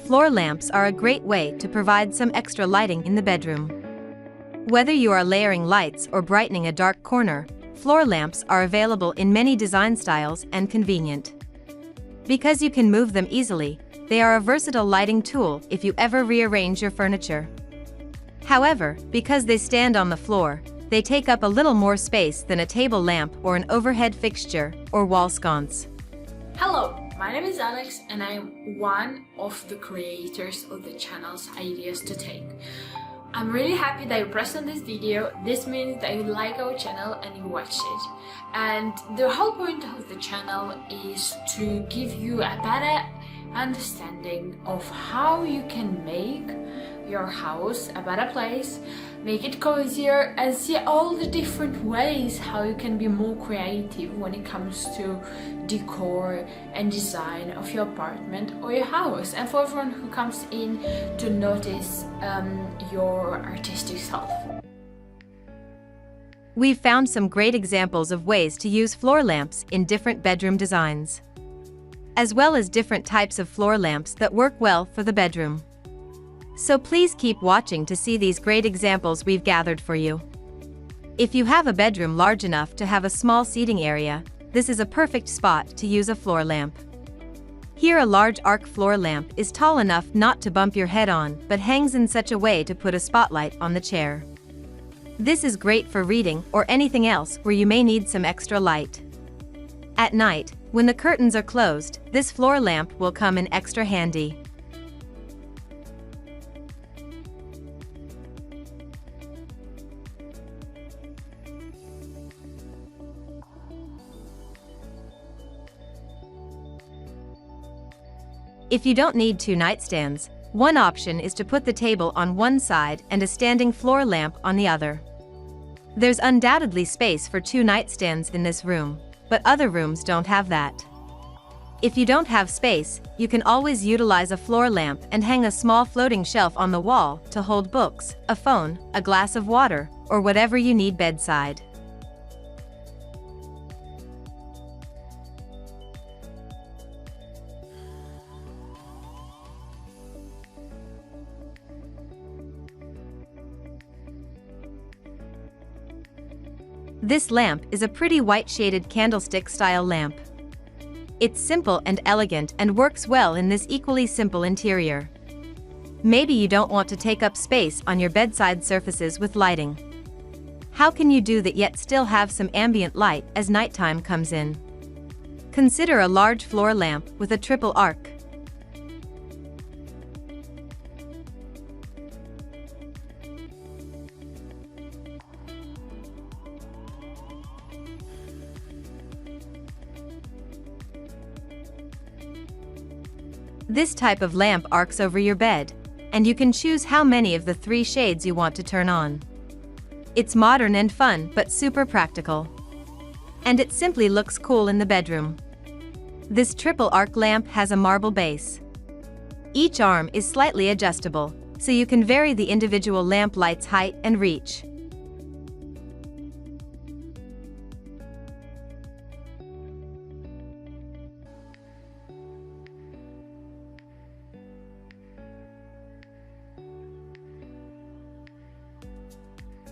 Floor lamps are a great way to provide some extra lighting in the bedroom. Whether you are layering lights or brightening a dark corner, floor lamps are available in many design styles and convenient. Because you can move them easily, they are a versatile lighting tool if you ever rearrange your furniture. However, because they stand on the floor, they take up a little more space than a table lamp or an overhead fixture or wall sconce. Hello, my name is Alex and I am one of the creators of the channel's Ideas to Take. I'm really happy that you pressed on this video. This means that you like our channel and you watched it. And the whole point of the channel is to give you a better understanding of how you can make your house a better place, make it cozier, and see all the different ways how you can be more creative when it comes to decor and design of your apartment or your house, and for everyone who comes in to notice your artistic self. We've found some great examples of ways to use floor lamps in different bedroom designs, as well as different types of floor lamps that work well for the bedroom. So please keep watching to see these great examples we've gathered for you. If you have a bedroom large enough to have a small seating area, this is a perfect spot to use a floor lamp. Here, a large arc floor lamp is tall enough not to bump your head on, but hangs in such a way to put a spotlight on the chair. This is great for reading or anything else where you may need some extra light. At night, when the curtains are closed, this floor lamp will come in extra handy. If you don't need two nightstands, one option is to put the table on one side and a standing floor lamp on the other. There's undoubtedly space for two nightstands in this room, but other rooms don't have that. If you don't have space, you can always utilize a floor lamp and hang a small floating shelf on the wall to hold books, a phone, a glass of water, or whatever you need bedside. This lamp is a pretty white shaded candlestick style lamp. It's simple and elegant and works well in this equally simple interior. Maybe you don't want to take up space on your bedside surfaces with lighting. How can you do that yet still have some ambient light as nighttime comes in? Consider a large floor lamp with a triple arc. This type of lamp arcs over your bed, and you can choose how many of the 3 shades you want to turn on. It's modern and fun, but super practical. And it simply looks cool in the bedroom. This triple arc lamp has a marble base. Each arm is slightly adjustable, so you can vary the individual lamp light's height and reach.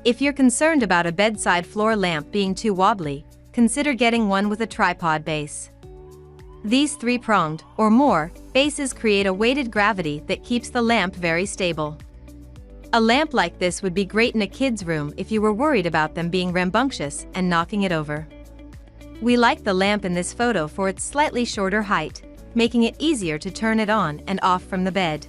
If you're concerned about a bedside floor lamp being too wobbly, consider getting one with a tripod base. These 3-pronged, or more, bases create a weighted gravity that keeps the lamp very stable. A lamp like this would be great in a kid's room if you were worried about them being rambunctious and knocking it over. We like the lamp in this photo for its slightly shorter height, making it easier to turn it on and off from the bed.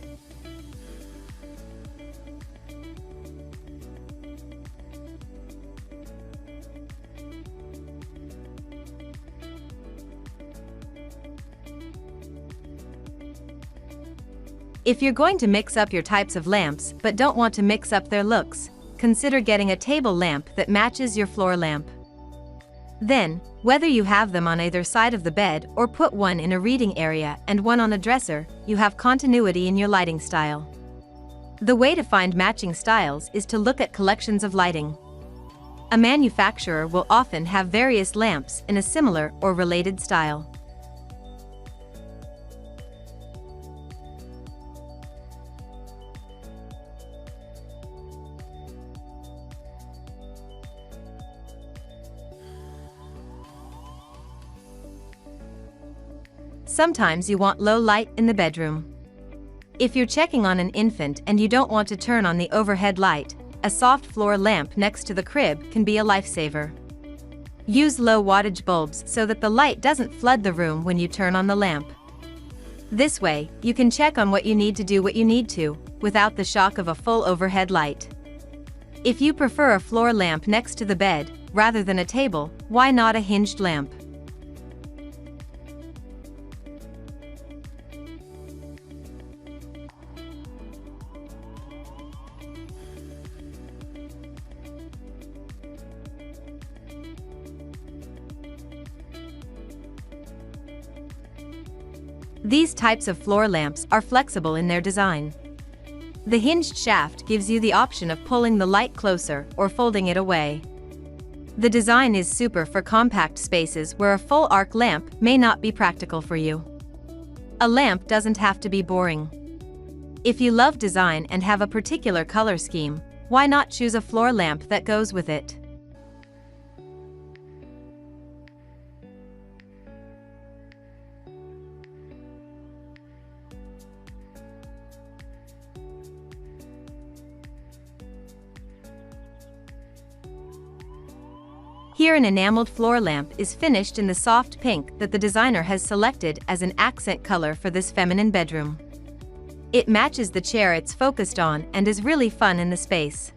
If you're going to mix up your types of lamps but don't want to mix up their looks, consider getting a table lamp that matches your floor lamp. Then, whether you have them on either side of the bed or put one in a reading area and one on a dresser, you have continuity in your lighting style. The way to find matching styles is to look at collections of lighting. A manufacturer will often have various lamps in a similar or related style. Sometimes you want low light in the bedroom. If you're checking on an infant and you don't want to turn on the overhead light, a soft floor lamp next to the crib can be a lifesaver. Use low wattage bulbs so that the light doesn't flood the room when you turn on the lamp. This way, you can check on what you need to do what you need to, without the shock of a full overhead light. If you prefer a floor lamp next to the bed, rather than a table, why not a hinged lamp? These types of floor lamps are flexible in their design. The hinged shaft gives you the option of pulling the light closer or folding it away. The design is super for compact spaces where a full arc lamp may not be practical for you. A lamp doesn't have to be boring. If you love design and have a particular color scheme, why not choose a floor lamp that goes with it? Here an enameled floor lamp is finished in the soft pink that the designer has selected as an accent color for this feminine bedroom. It matches the chair it's focused on and is really fun in the space.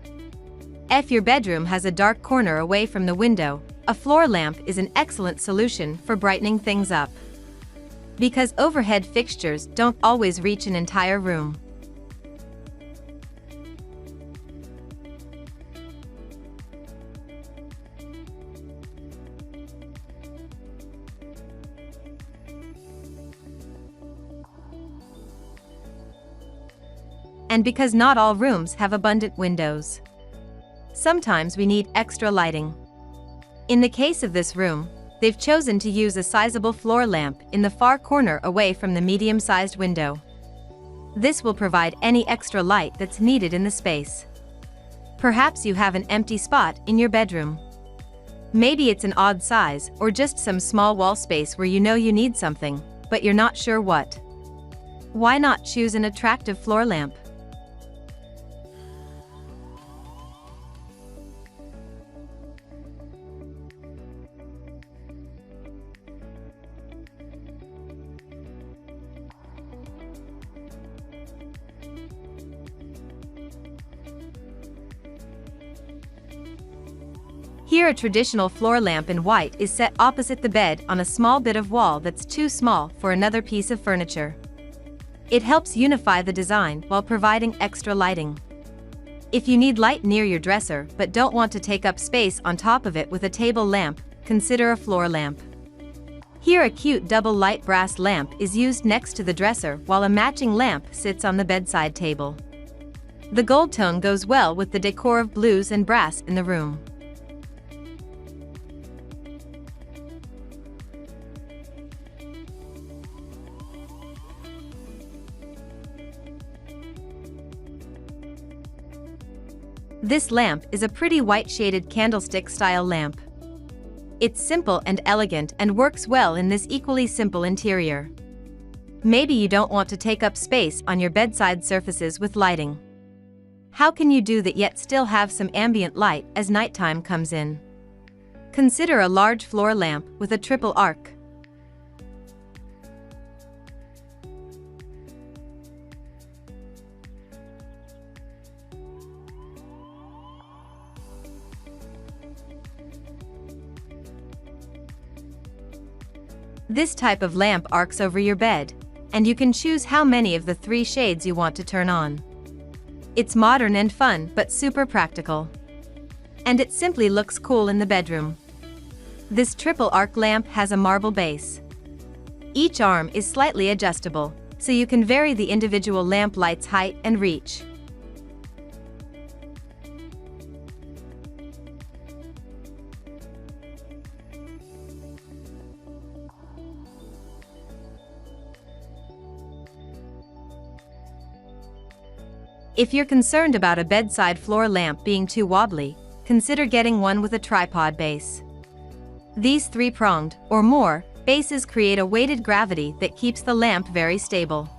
If your bedroom has a dark corner away from the window, a floor lamp is an excellent solution for brightening things up. Because overhead fixtures don't always reach an entire room. And because not all rooms have abundant windows. Sometimes we need extra lighting. In the case of this room, they've chosen to use a sizable floor lamp in the far corner away from the medium-sized window. This will provide any extra light that's needed in the space. Perhaps you have an empty spot in your bedroom. Maybe it's an odd size or just some small wall space where you know you need something, but you're not sure what. Why not choose an attractive floor lamp? Here a traditional floor lamp in white is set opposite the bed on a small bit of wall that's too small for another piece of furniture. It helps unify the design while providing extra lighting. If you need light near your dresser but don't want to take up space on top of it with a table lamp, consider a floor lamp. Here a cute double light brass lamp is used next to the dresser while a matching lamp sits on the bedside table. The gold tone goes well with the decor of blues and brass in the room. This lamp is a pretty white shaded candlestick style lamp. It's simple and elegant and works well in this equally simple interior. Maybe you don't want to take up space on your bedside surfaces with lighting. How can you do that yet still have some ambient light as nighttime comes in? Consider a large floor lamp with a triple arc. This type of lamp arcs over your bed, and you can choose how many of the 3 shades you want to turn on. It's modern and fun but super practical. And it simply looks cool in the bedroom. This triple arc lamp has a marble base. Each arm is slightly adjustable, so you can vary the individual lamp light's height and reach. If you're concerned about a bedside floor lamp being too wobbly, consider getting one with a tripod base. These 3-pronged, or more, Bases create a weighted gravity that keeps the lamp very stable.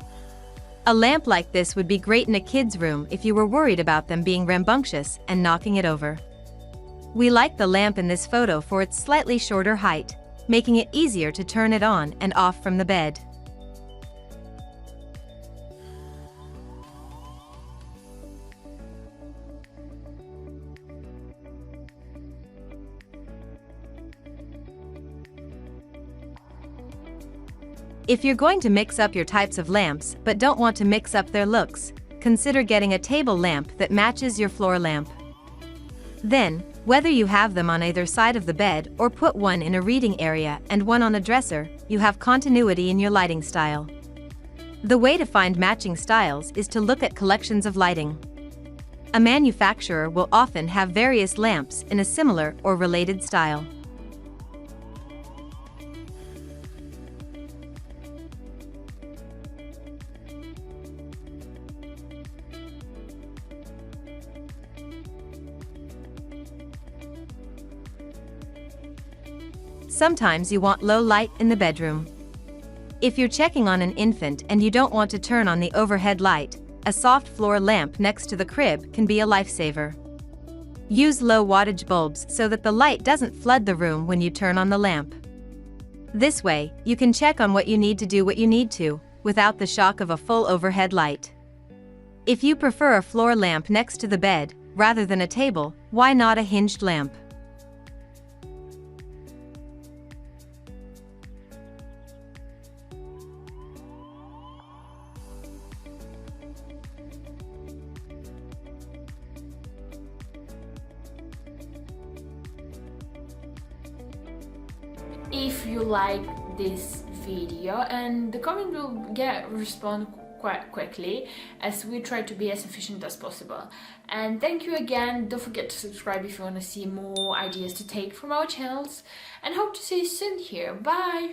A lamp like this would be great in a kid's room if you were worried about them being rambunctious and knocking it over. We like the lamp in this photo for its slightly shorter height, making it easier to turn it on and off from the bed. If you're going to mix up your types of lamps but don't want to mix up their looks, consider getting a table lamp that matches your floor lamp. Then, whether you have them on either side of the bed or put one in a reading area and one on a dresser, you have continuity in your lighting style. The way to find matching styles is to look at collections of lighting. A manufacturer will often have various lamps in a similar or related style. Sometimes you want low light in the bedroom. If you're checking on an infant and you don't want to turn on the overhead light, a soft floor lamp next to the crib can be a lifesaver. Use low wattage bulbs so that the light doesn't flood the room when you turn on the lamp. This way, you can check on what you need to do what you need to, without the shock of a full overhead light. If you prefer a floor lamp next to the bed, rather than a table, why not a hinged lamp? If you like this video, and the comment will respond quite quickly, as we try to be as efficient as possible. And thank you again. Don't forget to subscribe if you want to see more ideas to take from our channels, and hope to see you soon here. Bye!